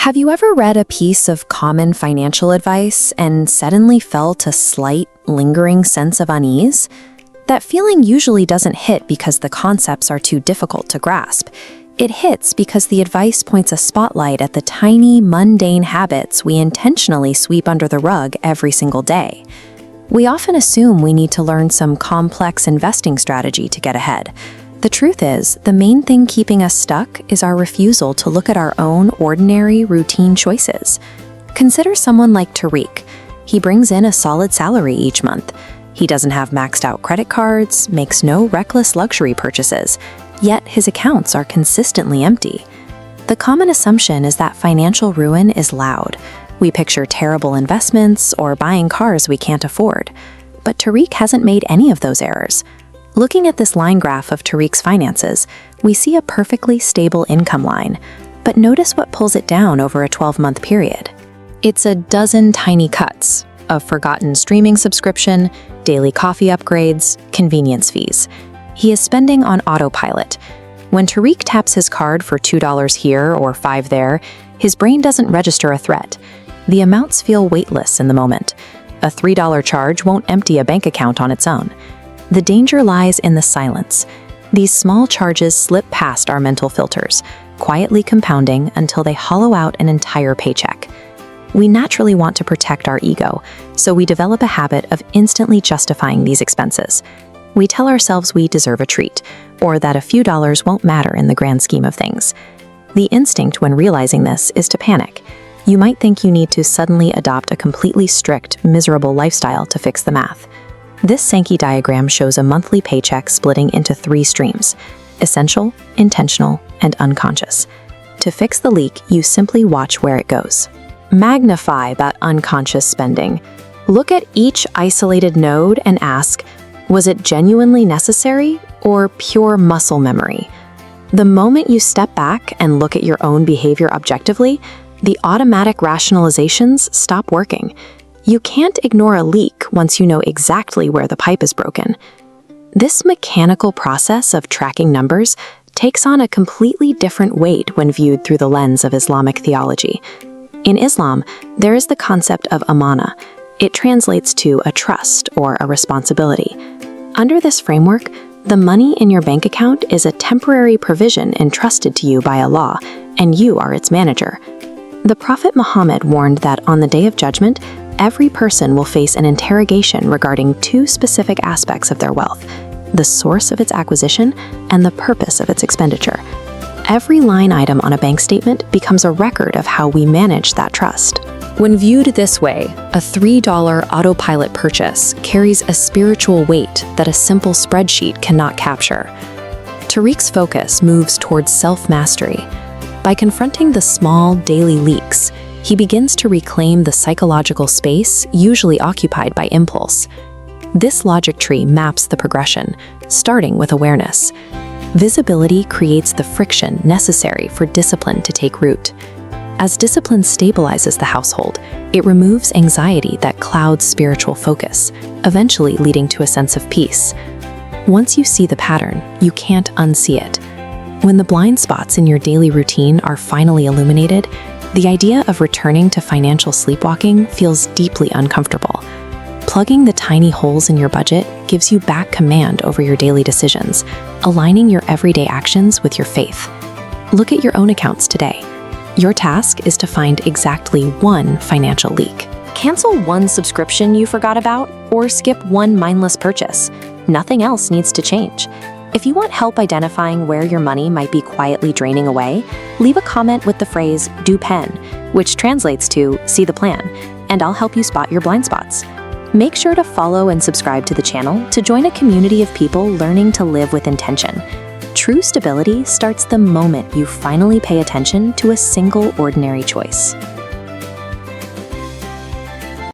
Have you ever read a piece of common financial advice and suddenly felt a slight, lingering sense of unease? That feeling usually doesn't hit because the concepts are too difficult to grasp. It hits because the advice points a spotlight at the tiny, mundane habits we intentionally sweep under the rug every single day. We often assume we need to learn some complex investing strategy to get ahead. The truth is, the main thing keeping us stuck is our refusal to look at our own ordinary, routine choices. Consider someone like Tariq. He brings in a solid salary each month. He doesn't have maxed out credit cards, makes no reckless luxury purchases, yet his accounts are consistently empty. The common assumption is that financial ruin is loud. We picture terrible investments or buying cars we can't afford. But Tariq hasn't made any of those errors. Looking at this line graph of Tariq's finances, we see a perfectly stable income line. But notice what pulls it down over a 12-month period. It's a dozen tiny cuts: a forgotten streaming subscription, daily coffee upgrades, convenience fees. He is spending on autopilot. When Tariq taps his card for $2 here or $5 there, his brain doesn't register a threat. The amounts feel weightless in the moment. A $3 charge won't empty a bank account on its own. The danger lies in the silence. These small charges slip past our mental filters, quietly compounding until they hollow out an entire paycheck. We naturally want to protect our ego, so we develop a habit of instantly justifying these expenses. We tell ourselves we deserve a treat, or that a few dollars won't matter in the grand scheme of things. The instinct when realizing this is to panic. You might think you need to suddenly adopt a completely strict, miserable lifestyle to fix the math. This Sankey diagram shows a monthly paycheck splitting into 3 streams: essential, intentional, and unconscious. To fix the leak, you simply watch where it goes. Magnify that unconscious spending. Look at each isolated node and ask, was it genuinely necessary or pure muscle memory? The moment you step back and look at your own behavior objectively, the automatic rationalizations stop working. You can't ignore a leak once you know exactly where the pipe is broken. This mechanical process of tracking numbers takes on a completely different weight when viewed through the lens of Islamic theology. In Islam, there is the concept of Amanah. It translates to a trust or a responsibility. Under this framework, the money in your bank account is a temporary provision entrusted to you by Allah, and you are its manager. The Prophet Muhammad warned that on the Day of Judgment, every person will face an interrogation regarding 2 specific aspects of their wealth: the source of its acquisition and the purpose of its expenditure. Every line item on a bank statement becomes a record of how we manage that trust. When viewed this way, a $3 autopilot purchase carries a spiritual weight that a simple spreadsheet cannot capture. Tariq's focus moves towards self-mastery. By confronting the small, daily leaks, he begins to reclaim the psychological space usually occupied by impulse. This logic tree maps the progression, starting with awareness. Visibility creates the friction necessary for discipline to take root. As discipline stabilizes the household, it removes anxiety that clouds spiritual focus, eventually leading to a sense of peace. Once you see the pattern, you can't unsee it. When the blind spots in your daily routine are finally illuminated, the idea of returning to financial sleepwalking feels deeply uncomfortable. Plugging the tiny holes in your budget gives you back command over your daily decisions, aligning your everyday actions with your faith. Look at your own accounts today. Your task is to find exactly 1 financial leak. Cancel 1 subscription you forgot about, or skip 1 mindless purchase. Nothing else needs to change. If you want help identifying where your money might be quietly draining away, leave a comment with the phrase "do pen," which translates to "see the plan," and I'll help you spot your blind spots. Make sure to follow and subscribe to the channel to join a community of people learning to live with intention. True stability starts the moment you finally pay attention to a single ordinary choice.